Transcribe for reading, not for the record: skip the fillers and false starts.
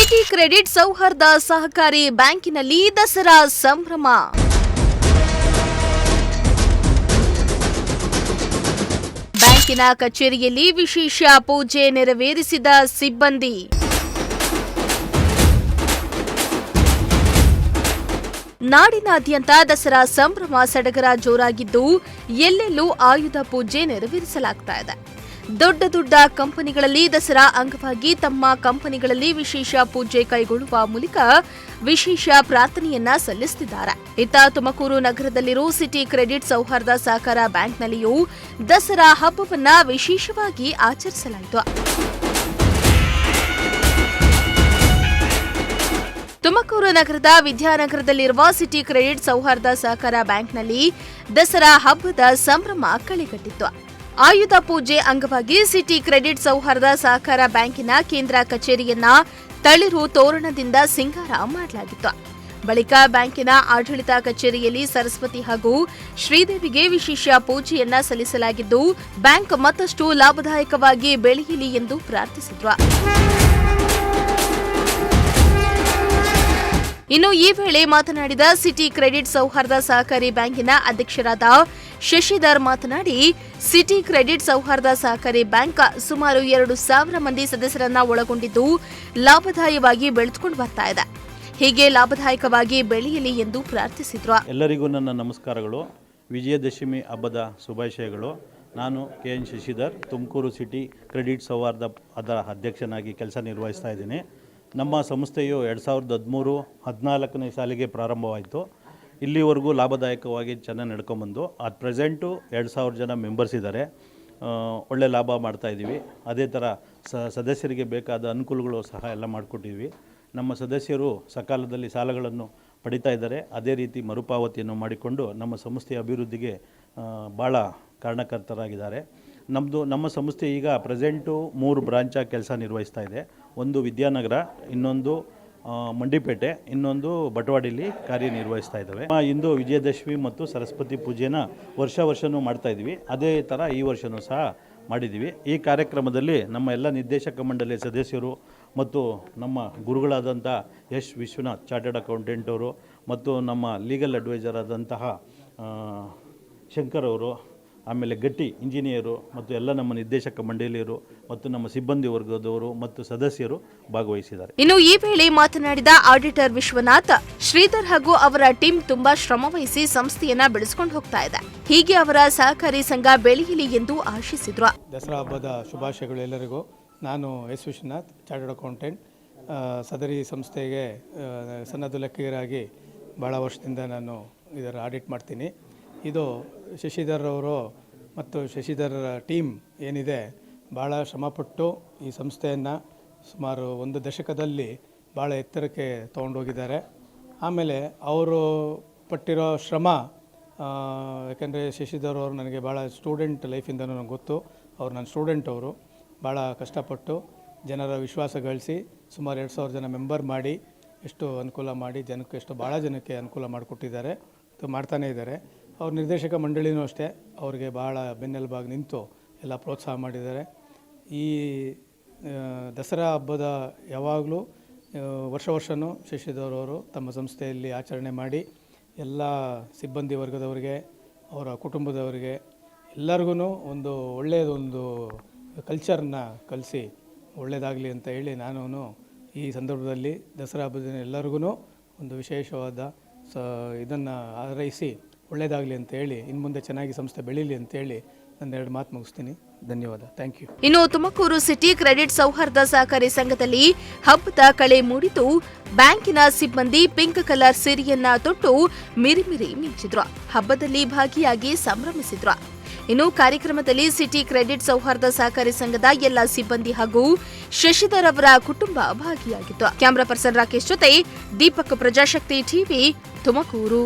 City credit ಸೌಹಾರ್ದ ಸಹಕಾರಿ ಬ್ಯಾಂಕಿನಲ್ಲಿ ದಸರಾ ಸಂಭ್ರಮ. ಬ್ಯಾಂಕಿನ ಕಚೇರಿಯಲ್ಲಿ ವಿಶೇಷ ಪೂಜೆ ನೆರವೇರಿಸಿದ ಸಿಬ್ಬಂದಿ. ನಾಡಿನಾದ್ಯಂತ ದಸರಾ ಸಂಭ್ರಮ ಸಡಗರ ಜೋರಾಗಿದ್ದು ಎಲ್ಲೆಲ್ಲೂ ಆಯುಧ ಪೂಜೆ ನೆರವೇರಿಸಲಾಗ್ತಾ ಇದೆ. ದೊಡ್ಡ ದೊಡ್ಡ ಕಂಪನಿಗಳಲ್ಲಿ ದಸರಾ ಅಂಗವಾಗಿ ತಮ್ಮ ಕಂಪನಿಗಳಲ್ಲಿ ವಿಶೇಷ ಪೂಜೆ ಕೈಗೊಳ್ಳುವ ಮೂಲಕ ವಿಶೇಷ ಪ್ರಾರ್ಥನೆಯನ್ನ ಸಲ್ಲಿಸುತ್ತಿದ್ದಾರೆ. ಇತ್ತ ತುಮಕೂರು ನಗರದಲ್ಲಿರುವ ಸಿಟಿ ಕ್ರೆಡಿಟ್ ಸೌಹಾರ್ದ ಸಹಕಾರ ಬ್ಯಾಂಕ್ನಲ್ಲಿಯೂ ದಸರಾ ಹಬ್ಬವನ್ನ ವಿಶೇಷವಾಗಿ ಆಚರಿಸಲಾಯಿತು. ತುಮಕೂರು ನಗರದ ವಿದ್ಯಾನಗರದಲ್ಲಿರುವ ಸಿಟಿ ಕ್ರೆಡಿಟ್ ಸೌಹಾರ್ದ ಸಹಕಾರ ಬ್ಯಾಂಕ್ನಲ್ಲಿ ದಸರಾ ಹಬ್ಬದ ಸಂಭ್ರಮ ಕಳೆಗಟ್ಟಿತ್ತು. ಆಯುಧ ಪೂಜೆ ಅಂಗವಾಗಿ ಸಿಟಿ ಕ್ರೆಡಿಟ್ ಸೌಹಾರ್ದ ಸಹಕಾರ ಬ್ಯಾಂಕಿನ ಕೇಂದ್ರ ಕಚೇರಿಯನ್ನ ತಳಿರು ತೋರಣದಿಂದ ಸಿಂಗಾರ ಮಾಡಲಾಗಿತ್ತು. ಬಳಿಕ ಬ್ಯಾಂಕಿನ ಆಡಳಿತ ಕಚೇರಿಯಲ್ಲಿ ಸರಸ್ವತಿ ಹಾಗೂ ಶ್ರೀದೇವಿಗೆ ವಿಶೇಷ ಪೂಜೆಯನ್ನ ಸಲ್ಲಿಸಲಾಗಿದ್ದು, ಬ್ಯಾಂಕ್ ಮತ್ತಷ್ಟು ಲಾಭದಾಯಕವಾಗಿ ಬೆಳೆಯಲಿ ಎಂದು ಪ್ರಾರ್ಥಿಸಿದ್ರು. ಇನ್ನು ಈ ವೇಳೆ ಮಾತನಾಡಿದ ಸಿಟಿ ಕ್ರೆಡಿಟ್ ಸೌಹಾರ್ದ ಸಹಕಾರಿ ಬ್ಯಾಂಕಿನ ಅಧ್ಯಕ್ಷರಾದ ಶಶಿಧರ್ ಮಾತನಾಡಿ, ಸಿಟಿ ಕ್ರೆಡಿಟ್ ಸೌಹಾರ್ದ ಸಹಕಾರಿ ಬ್ಯಾಂಕ್ ಸುಮಾರು 2,000 ಮಂದಿ ಸದಸ್ಯರನ್ನ ಒಳಗೊಂಡಿದ್ದು ಲಾಭದಾಯಕವಾಗಿ ಬೆಳೆದುಕೊಂಡು ಬರ್ತಾ ಇದೆ. ಹೀಗೆ ಲಾಭದಾಯಕವಾಗಿ ಬೆಳೆಯಲಿ ಎಂದು ಪ್ರಾರ್ಥಿಸಿದ್ರು. ಎಲ್ಲರಿಗೂ ನನ್ನ ನಮಸ್ಕಾರಗಳು. ವಿಜಯದಶಮಿ ಹಬ್ಬದ ಶುಭಾಶಯಗಳು. ನಾನು KN Shashidhar, Tumakuru city credit ಸೌಹಾರ್ದ ಅದರ ಅಧ್ಯಕ್ಷನಾಗಿ ಕೆಲಸ ನಿರ್ವಹಿಸ್ತಾ ಇದ್ದೀನಿ. ನಮ್ಮ ಸಂಸ್ಥೆಯು 2013-14ನೇ ಸಾಲಿಗೆ ಪ್ರಾರಂಭವಾಯಿತು. ಇಲ್ಲಿವರೆಗೂ ಲಾಭದಾಯಕವಾಗಿ ಚೆನ್ನಾಗಿ ನಡ್ಕೊಂಬಂದು ಅಟ್ ಪ್ರೆಸೆಂಟು 2,000 ಜನ ಮೆಂಬರ್ಸ್ ಇದ್ದಾರೆ. ಒಳ್ಳೆ ಲಾಭ ಮಾಡ್ತಾಯಿದ್ದೀವಿ. ಅದೇ ಥರ ಸದಸ್ಯರಿಗೆ ಬೇಕಾದ ಅನುಕೂಲಗಳು ಸಹ ಎಲ್ಲ ಮಾಡಿಕೊಟ್ಟಿದ್ವಿ. ನಮ್ಮ ಸದಸ್ಯರು ಸಕಾಲದಲ್ಲಿ ಸಾಲಗಳನ್ನು ಪಡಿತಾ ಇದ್ದಾರೆ. ಅದೇ ರೀತಿ ಮರುಪಾವತಿಯನ್ನು ಮಾಡಿಕೊಂಡು ನಮ್ಮ ಸಂಸ್ಥೆಯ ಅಭಿವೃದ್ಧಿಗೆ ಭಾಳ ಕಾರಣಕರ್ತರಾಗಿದ್ದಾರೆ. ನಮ್ಮ ಸಂಸ್ಥೆ ಈಗ ಪ್ರೆಸೆಂಟು 3 ಬ್ರಾಂಚಾಗಿ ಕೆಲಸ ನಿರ್ವಹಿಸ್ತಾ ಇದೆ. ಒಂದು ವಿದ್ಯಾನಗರ, ಇನ್ನೊಂದು ಮಂಡಿಪೇಟೆ, ಇನ್ನೊಂದು ಬಟವಾಡಿಲಿ ಕಾರ್ಯನಿರ್ವಹಿಸ್ತಾ ಇದ್ದಾವೆ. ಇಂದು ವಿಜಯದಶಮಿ ಮತ್ತು ಸರಸ್ವತಿ ಪೂಜೆನ ವರ್ಷವೂ ಮಾಡ್ತಾ ಇದ್ವಿ. ಅದೇ ಥರ ಈ ವರ್ಷವೂ ಸಹ ಮಾಡಿದ್ದೀವಿ. ಈ ಕಾರ್ಯಕ್ರಮದಲ್ಲಿ ನಮ್ಮ ಎಲ್ಲ ನಿರ್ದೇಶಕ ಮಂಡಳಿ ಸದಸ್ಯರು ಮತ್ತು ನಮ್ಮ ಗುರುಗಳಾದಂಥ ಎಸ್ ವಿಶ್ವನಾಥ್ ಚಾರ್ಟರ್ಡ್ ಅಕೌಂಟೆಂಟ್ ಅವರು ಮತ್ತು ನಮ್ಮ ಲೀಗಲ್ ಅಡ್ವೈಸರ್ ಆದಂತಹ ಶಂಕರ್ ಅವರು, ಆಮೇಲೆ ಗಟ್ಟಿ ಇಂಜಿನಿಯರು ಮತ್ತು ಎಲ್ಲ ನಮ್ಮ ನಿರ್ದೇಶಕ ಮಂಡಳಿಯರು ಮತ್ತು ನಮ್ಮ ಸಿಬ್ಬಂದಿ ವರ್ಗದವರು ಮತ್ತು ಸದಸ್ಯರು ಭಾಗವಹಿಸಿದ್ದಾರೆ. ಇನ್ನು ಈ ವೇಳೆ ಮಾತನಾಡಿದ ಆಡಿಟರ್ ವಿಶ್ವನಾಥ್, ಶ್ರೀಧರ್ ಹಾಗೂ ಅವರ ಟೀಮ್ ತುಂಬಾ ಶ್ರಮವಹಿಸಿ ಸಂಸ್ಥೆಯನ್ನ ಬೆಳೆಸಿಕೊಂಡು ಹೋಗ್ತಾ ಇದೆ. ಹೀಗೆ ಅವರ ಸಹಕಾರಿ ಸಂಘ ಬೆಳೆಯಲಿ ಎಂದು ಆಶಿಸಿದ್ರು. ದಸರಾ ಹಬ್ಬದ ಶುಭಾಶಯಗಳು ಎಲ್ಲರಿಗೂ. ನಾನು ಎಸ್ ವಿಶ್ವನಾಥ್, ಚಾರ್ಟರ್ಡ್ ಅಕೌಂಟೆಂಟ್. ಸದರಿ ಸಂಸ್ಥೆಗೆ ಸನ್ನದ್ಧ ಲೆಕ್ಕಿಗರಾಗಿ ಭಾಳ ವರ್ಷದಿಂದ ನಾನು ಇದರ ಆಡಿಟ್ ಮಾಡ್ತೀನಿ. ಇದು ಶಶಿಧರ್ ಅವರು ಮತ್ತು ಶಶಿಧರ್ ಟೀಮ್ ಏನಿದೆ ಭಾಳ ಶ್ರಮಪಟ್ಟು ಈ ಸಂಸ್ಥೆಯನ್ನು ಸುಮಾರು 1 ದಶಕದಲ್ಲಿ ಭಾಳ ಎತ್ತರಕ್ಕೆ ತೊಗೊಂಡೋಗಿದ್ದಾರೆ. ಆಮೇಲೆ ಅವರು ಪಟ್ಟಿರೋ ಶ್ರಮ, ಯಾಕೆಂದರೆ ಶಶಿಧರ್ ಅವರು ನನಗೆ ಭಾಳ ಸ್ಟೂಡೆಂಟ್ ಲೈಫಿಂದ ನನಗೆ ಗೊತ್ತು. ನನ್ನ ಸ್ಟೂಡೆಂಟ್ ಅವರು ಭಾಳ ಕಷ್ಟಪಟ್ಟು ಜನರ ವಿಶ್ವಾಸ ಗಳಿಸಿ ಸುಮಾರು 2,000 ಜನ ಮೆಂಬರ್ ಮಾಡಿ ಎಷ್ಟು ಅನುಕೂಲ ಮಾಡಿ ಭಾಳ ಜನಕ್ಕೆ ಅನುಕೂಲ ಮಾಡಿಕೊಟ್ಟಿದ್ದಾರೆ, ಮಾಡ್ತಾನೇ ಇದ್ದಾರೆ. ಅವ್ರ ನಿರ್ದೇಶಕ ಮಂಡಳಿನೂ ಅಷ್ಟೇ ಅವ್ರಿಗೆ ಭಾಳ ಬೆನ್ನೆಲುಬಾಗಿ ನಿಂತು ಎಲ್ಲ ಪ್ರೋತ್ಸಾಹ ಮಾಡಿದ್ದಾರೆ. ಈ ದಸರಾ ಹಬ್ಬದ ಯಾವಾಗಲೂ ವರ್ಷವೂ ಶಶಿಧರ್ ಅವರು ತಮ್ಮ ಸಂಸ್ಥೆಯಲ್ಲಿ ಆಚರಣೆ ಮಾಡಿ ಎಲ್ಲ ಸಿಬ್ಬಂದಿ ವರ್ಗದವರಿಗೆ, ಅವರ ಕುಟುಂಬದವರಿಗೆ ಎಲ್ಲರಿಗೂ ಒಂದು ಒಳ್ಳೆಯದೊಂದು ಕಲ್ಚರ್ನ ಕಲಿಸಿ ಒಳ್ಳೆಯದಾಗಲಿ ಅಂತ ಹೇಳಿ ನಾನು ಈ ಸಂದರ್ಭದಲ್ಲಿ ದಸರಾ ಹಬ್ಬದ ಎಲ್ಲರಿಗೂ ಒಂದು ವಿಶೇಷವಾದ ಇದನ್ನು ಹಾರೈಸಿ ಒಳ್ಳೆಯದಾಗಲಿ ಅಂತ ಹೇಳಿ ಇನ್ನು ಮುಂದೆ ಚೆನ್ನಾಗಿ ಸಂಸ್ಥೆ ಬೆಳೀಲಿ ಅಂತ ಹೇಳಿ ನನ್ನ 2 ಮಾತು ಮುಗಿಸ್ತೀನಿ. ಧನ್ಯವಾದ. Thank you. ಇನ್ನು ತುಮಕೂರು ಸಿಟಿ ಕ್ರೆಡಿಟ್ ಸೌಹಾರ್ದ ಸಹಕಾರಿ ಸಂಘದಲ್ಲಿ ಹಬ್ಬದ ಕಳೆ ಮೂಡಿತು. ಬ್ಯಾಂಕಿನ ಸಿಬ್ಬಂದಿ ಪಿಂಕ್ ಕಲರ್ ಸೀರೆಯನ್ನ ತೊಟ್ಟು ಮಿರಿಮಿರಿ ಮಿಂಚಿದ್ರು. ಹಬ್ಬದಲ್ಲಿ ಭಾಗಿಯಾಗಿ ಸಂಭ್ರಮಿಸಿದ್ರು. ಇನ್ನು ಕಾರ್ಯಕ್ರಮದಲ್ಲಿ ಸಿಟಿ ಕ್ರೆಡಿಟ್ ಸೌಹಾರ್ದ ಸಹಕಾರಿ ಸಂಘದ ಎಲ್ಲ ಸಿಬ್ಬಂದಿ ಹಾಗೂ ಶಶಿಧರ್ ಅವರ ಕುಟುಂಬ ಭಾಗಿಯಾಗಿತ್ತು. ಕ್ಯಾಮರಾ ಪರ್ಸನ್ ರಾಕೇಶ್ ಜೊತೆ ದೀಪಕ್, ಪ್ರಜಾಶಕ್ತಿ ಟಿವಿ, ತುಮಕೂರು.